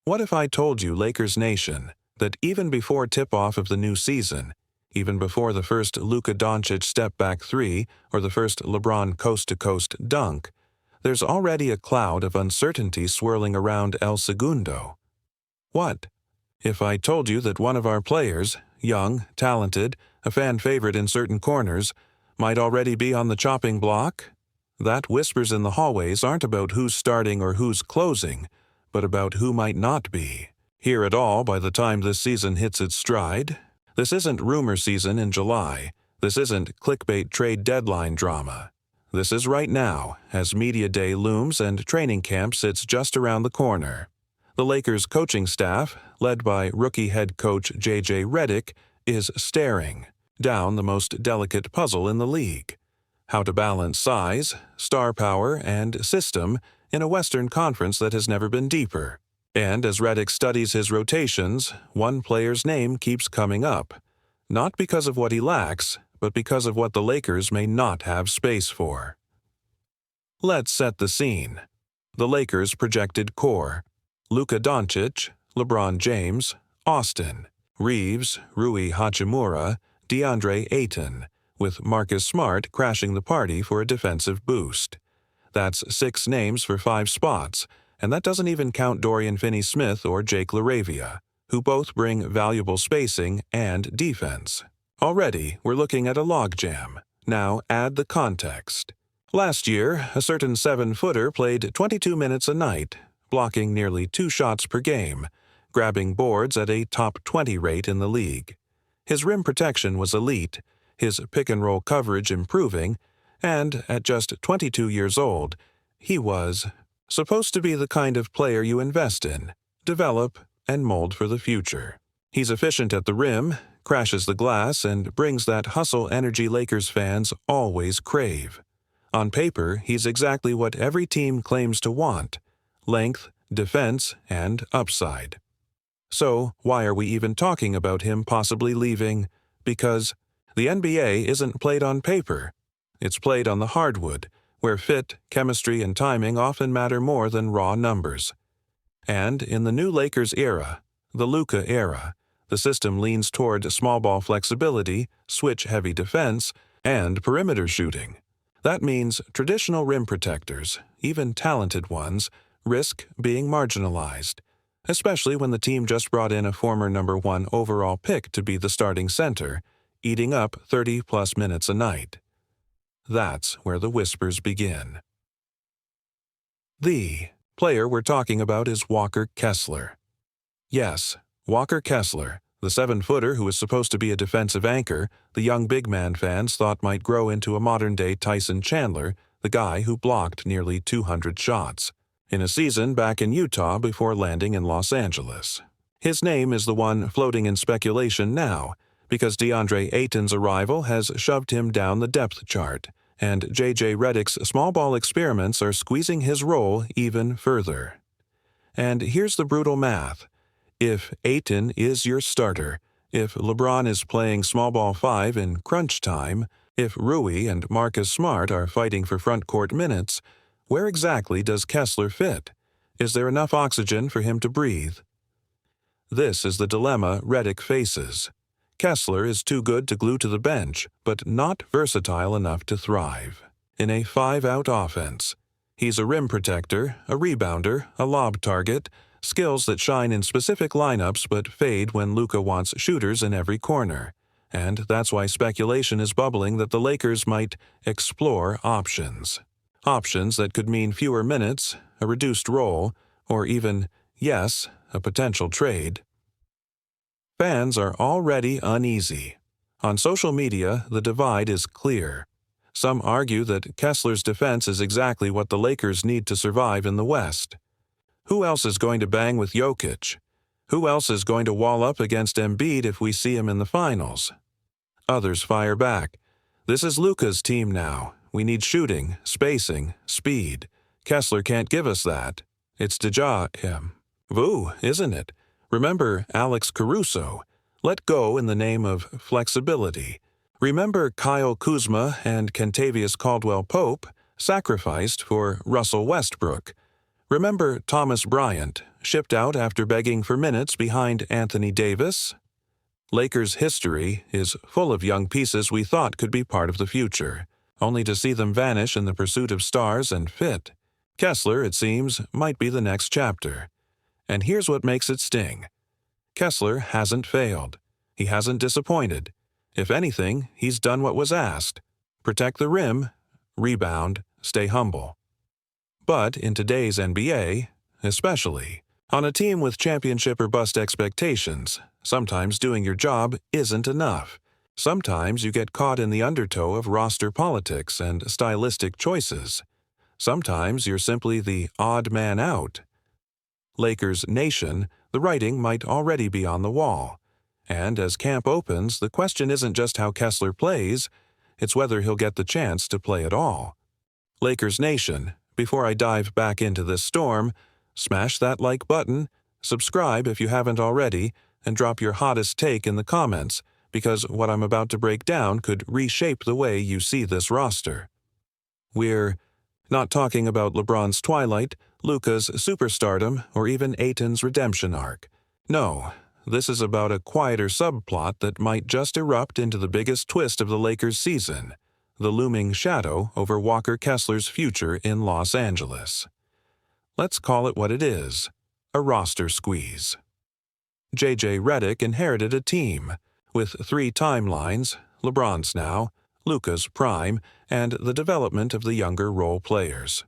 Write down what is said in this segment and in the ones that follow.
What if I told you, Lakers Nation, that even before tip-off of the new season, even before the first Luka Doncic step-back three or the first LeBron coast-to-coast dunk, there's already a cloud of uncertainty swirling around El Segundo? What if I told you that one of our players, young, talented, a fan favorite in certain corners, might already be on the chopping block? That whispers in the hallways aren't about who's starting or who's closing, but about who might not be. Hear it all by the time this season hits its stride. This isn't rumor season in July. This isn't clickbait trade deadline drama. This is right now, as Media Day looms and training camp sits just around the corner. The Lakers coaching staff, led by rookie head coach J.J. Redick, is staring down the most delicate puzzle in the league: how to balance size, star power, and system in a Western Conference that has never been deeper. And as Redick studies his rotations, one player's name keeps coming up, not because of what he lacks, but because of what the Lakers may not have space for. Let's set the scene. The Lakers' projected core: Luka Doncic, LeBron James, Austin, Reeves, Rui Hachimura, DeAndre Ayton, with Marcus Smart crashing the party for a defensive boost. That's 6 names for 5 spots, and that doesn't even count Dorian Finney-Smith or Jake LaRavia, who both bring valuable spacing and defense. Already, we're looking at a logjam. Now add the context. Last year, a certain 7-footer played 22 minutes a night, blocking nearly 2 shots per game, grabbing boards at a top 20 rate in the league. His rim protection was elite, his pick-and-roll coverage improving, and at just 22 years old, he was supposed to be the kind of player you invest in, develop, and mold for the future. He's efficient at the rim, crashes the glass, and brings that hustle energy Lakers fans always crave. On paper, he's exactly what every team claims to want: length, defense, and upside. So, why are we even talking about him possibly leaving? Because the NBA isn't played on paper. It's played on the hardwood, where fit, chemistry, and timing often matter more than raw numbers. And in the new Lakers era, the Luka era, the system leans toward small ball flexibility, switch-heavy defense, and perimeter shooting. That means traditional rim protectors, even talented ones, risk being marginalized, especially when the team just brought in a former number 1 overall pick to be the starting center, eating up 30-plus minutes a night. That's where the whispers begin. The player we're talking about is Walker Kessler. Yes, Walker Kessler, the 7-footer who is supposed to be a defensive anchor, the young big man fans thought might grow into a modern-day Tyson Chandler, the guy who blocked nearly 200 shots, in a season back in Utah before landing in Los Angeles. His name is the one floating in speculation now, because DeAndre Ayton's arrival has shoved him down the depth chart, and J.J. Redick's small ball experiments are squeezing his role even further. And here's the brutal math. If Ayton is your starter, if LeBron is playing small ball 5 in crunch time, if Rui and Marcus Smart are fighting for front court minutes, where exactly does Kessler fit? Is there enough oxygen for him to breathe? This is the dilemma Redick faces. Kessler is too good to glue to the bench, but not versatile enough to thrive in a 5-out offense. He's a rim protector, a rebounder, a lob target, skills that shine in specific lineups but fade when Luka wants shooters in every corner. And that's why speculation is bubbling that the Lakers might explore options. Options that could mean fewer minutes, a reduced role, or even, yes, a potential trade. Fans are already uneasy. On social media, the divide is clear. Some argue that Kessler's defense is exactly what the Lakers need to survive in the West. Who else is going to bang with Jokic? Who else is going to wall up against Embiid if we see him in the finals? Others fire back. This is Luka's team now. We need shooting, spacing, speed. Kessler can't give us that. It's him. Voo, isn't it? Remember Alex Caruso. Let go in the name of flexibility. Remember Kyle Kuzma and Kentavious Caldwell-Pope, sacrificed for Russell Westbrook. Remember Thomas Bryant, shipped out after begging for minutes behind Anthony Davis? Lakers history is full of young pieces we thought could be part of the future, only to see them vanish in the pursuit of stars and fit. Kessler, it seems, might be the next chapter. And here's what makes it sting. Kessler hasn't failed. He hasn't disappointed. If anything, he's done what was asked. Protect the rim, rebound, stay humble. But in today's NBA, especially, on a team with championship or bust expectations, sometimes doing your job isn't enough. Sometimes you get caught in the undertow of roster politics and stylistic choices. Sometimes you're simply the odd man out. Lakers Nation, the writing might already be on the wall. And as camp opens, the question isn't just how Kessler plays, it's whether he'll get the chance to play at all. Lakers Nation, before I dive back into this storm, smash that like button, subscribe if you haven't already, and drop your hottest take in the comments, because what I'm about to break down could reshape the way you see this roster. We're not talking about LeBron's twilight, Luka's superstardom, or even Ayton's redemption arc. No, this is about a quieter subplot that might just erupt into the biggest twist of the Lakers' season, the looming shadow over Walker Kessler's future in Los Angeles. Let's call it what it is, a roster squeeze. J.J. Redick inherited a team, with 3 timelines, LeBron's now, Luka's prime, and the development of the younger role players.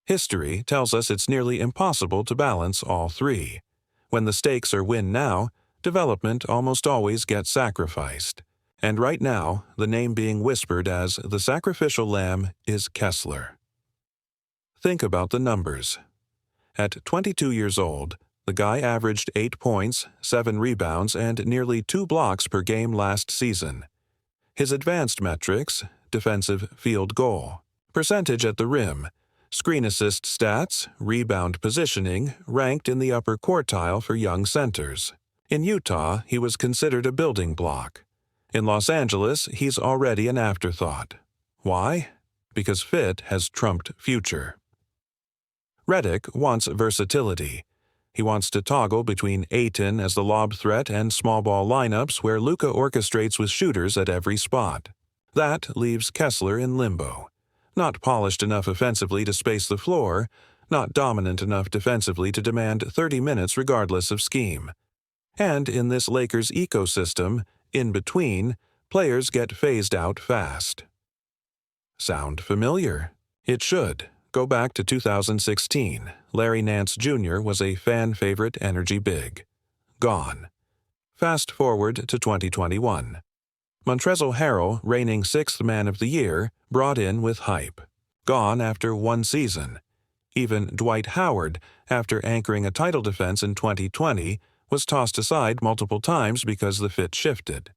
History tells us it's nearly impossible to balance all 3. When the stakes are win now, development almost always gets sacrificed. And right now, the name being whispered as the sacrificial lamb is Kessler. Think about the numbers. At 22 years old, the guy averaged 8 points, 7 rebounds, and nearly 2 blocks per game last season. His advanced metrics, defensive field goal, percentage at the rim, screen assist stats, rebound positioning, ranked in the upper quartile for young centers. In Utah, he was considered a building block. In Los Angeles, he's already an afterthought. Why? Because fit has trumped future. Redick wants versatility. He wants to toggle between Ayton as the lob threat and small ball lineups where Luka orchestrates with shooters at every spot. That leaves Kessler in limbo. Not polished enough offensively to space the floor, not dominant enough defensively to demand 30 minutes regardless of scheme. And in this Lakers ecosystem, in between, players get phased out fast. Sound familiar? It should. Go back to 2016. Larry Nance Jr. was a fan-favorite energy big. Gone. Fast forward to 2021. Montrezl Harrell, reigning 6th Man of the Year, brought in with hype. Gone after 1 season. Even Dwight Howard, after anchoring a title defense in 2020, was tossed aside multiple times because the fit shifted.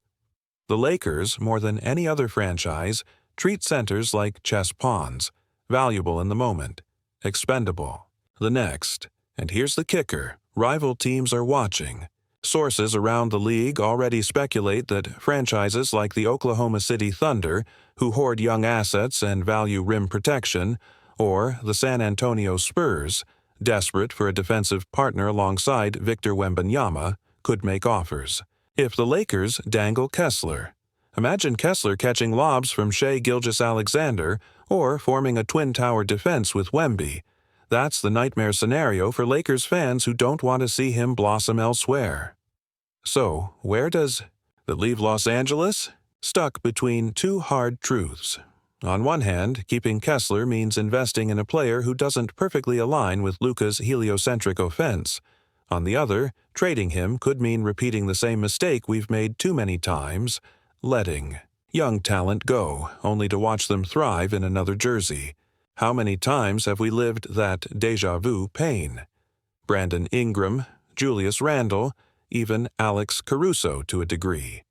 The Lakers, more than any other franchise, treat centers like chess pawns, valuable in the moment, expendable the next. And here's the kicker, rival teams are watching. Sources around the league already speculate that franchises like the Oklahoma City Thunder, who hoard young assets and value rim protection, or the San Antonio Spurs, desperate for a defensive partner alongside Victor Wembanyama, could make offers. If the Lakers dangle Kessler, imagine Kessler catching lobs from Shai Gilgeous-Alexander or forming a twin tower defense with Wemby. That's the nightmare scenario for Lakers fans who don't want to see him blossom elsewhere. So, where does that leave Los Angeles? Stuck between 2 hard truths. On one hand, keeping Kessler means investing in a player who doesn't perfectly align with Luka's heliocentric offense. On the other, trading him could mean repeating the same mistake we've made too many times, letting young talent go, only to watch them thrive in another jersey. How many times have we lived that déjà vu pain? Brandon Ingram, Julius Randle, even Alex Caruso to a degree.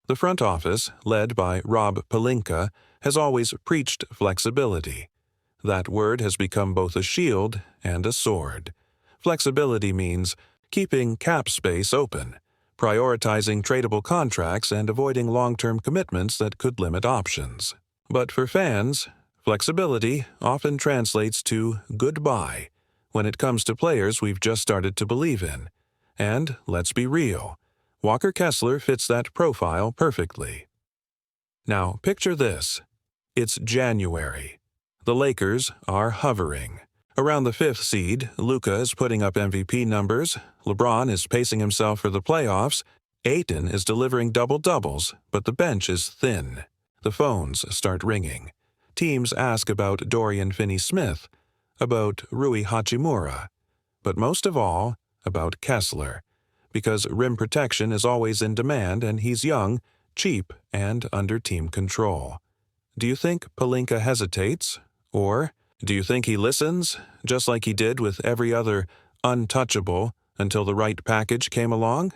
The front office, led by Rob Pelinka, has always preached flexibility. That word has become both a shield and a sword. Flexibility means keeping cap space open, prioritizing tradable contracts and avoiding long-term commitments that could limit options. But for fans, flexibility often translates to goodbye. when it comes to players we've just started to believe in. And let's be real, Walker Kessler fits that profile perfectly. Now, picture this. It's January. The Lakers are hovering. Around the 5th seed, Luka is putting up MVP numbers, LeBron is pacing himself for the playoffs, Ayton is delivering double-doubles, but the bench is thin. The phones start ringing. Teams ask about Dorian Finney-Smith, about Rui Hachimura, but most of all, about Kessler, because rim protection is always in demand and he's young, cheap, and under team control. Do you think Pelinka hesitates? Or do you think he listens, just like he did with every other untouchable until the right package came along?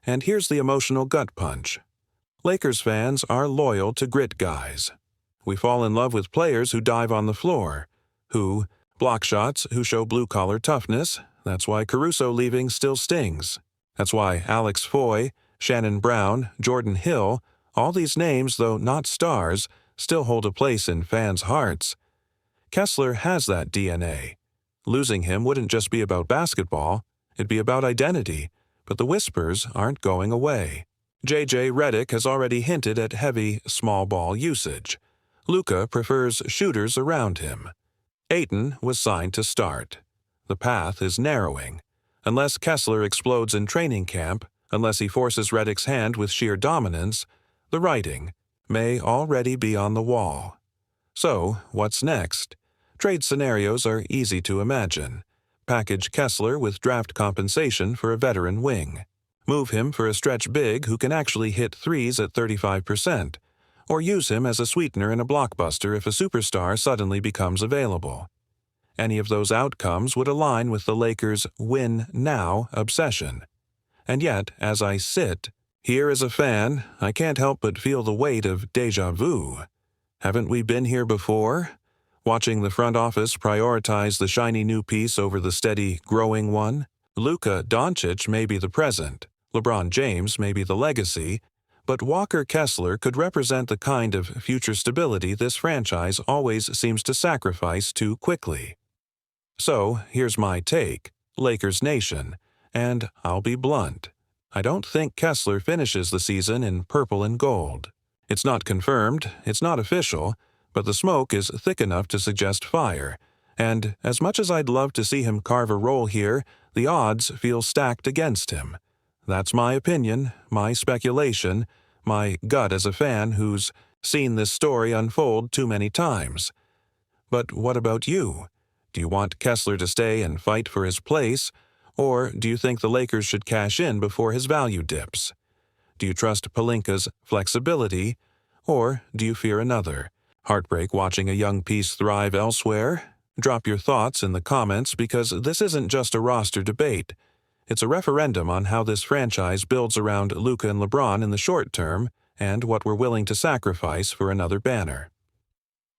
And here's the emotional gut punch. Lakers fans are loyal to grit guys. We fall in love with players who dive on the floor, who block shots, who show blue-collar toughness. That's why Caruso leaving still stings. That's why Alex Foy, Shannon Brown, Jordan Hill, all these names, though not stars, still hold a place in fans' hearts. Kessler has that DNA. Losing him wouldn't just be about basketball, it'd be about identity, but the whispers aren't going away. J.J. Redick has already hinted at heavy, small ball usage. Luka prefers shooters around him. Ayton was signed to start. The path is narrowing. Unless Kessler explodes in training camp, unless he forces Redick's hand with sheer dominance, the writing may already be on the wall. So, what's next? Trade scenarios are easy to imagine. Package Kessler with draft compensation for a veteran wing. Move him for a stretch big who can actually hit threes at 35%, or use him as a sweetener in a blockbuster if a superstar suddenly becomes available. Any of those outcomes would align with the Lakers' win-now obsession. And yet, as I sit here as a fan, I can't help but feel the weight of déjà vu. Haven't we been here before? Watching the front office prioritize the shiny new piece over the steady, growing one? Luka Doncic may be the present, LeBron James may be the legacy, but Walker Kessler could represent the kind of future stability this franchise always seems to sacrifice too quickly. So, here's my take, Lakers Nation, and I'll be blunt. I don't think Kessler finishes the season in purple and gold. It's not confirmed, it's not official, but the smoke is thick enough to suggest fire, and as much as I'd love to see him carve a role here, the odds feel stacked against him. That's my opinion, my speculation, my gut as a fan who's seen this story unfold too many times. But what about you? Do you want Kessler to stay and fight for his place, or do you think the Lakers should cash in before his value dips? Do you trust Pelinka's flexibility, or do you fear another heartbreak watching a young piece thrive elsewhere? Drop your thoughts in the comments because this isn't just a roster debate. It's a referendum on how this franchise builds around Luka and LeBron in the short term and what we're willing to sacrifice for another banner.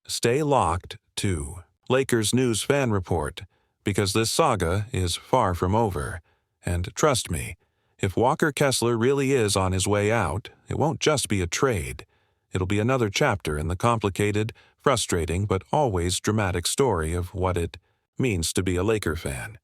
Stay locked to Lakers News Fan Report, because this saga is far from over. And trust me, if Walker Kessler really is on his way out, it won't just be a trade. It'll be another chapter in the complicated, frustrating, but always dramatic story of what it means to be a Laker fan.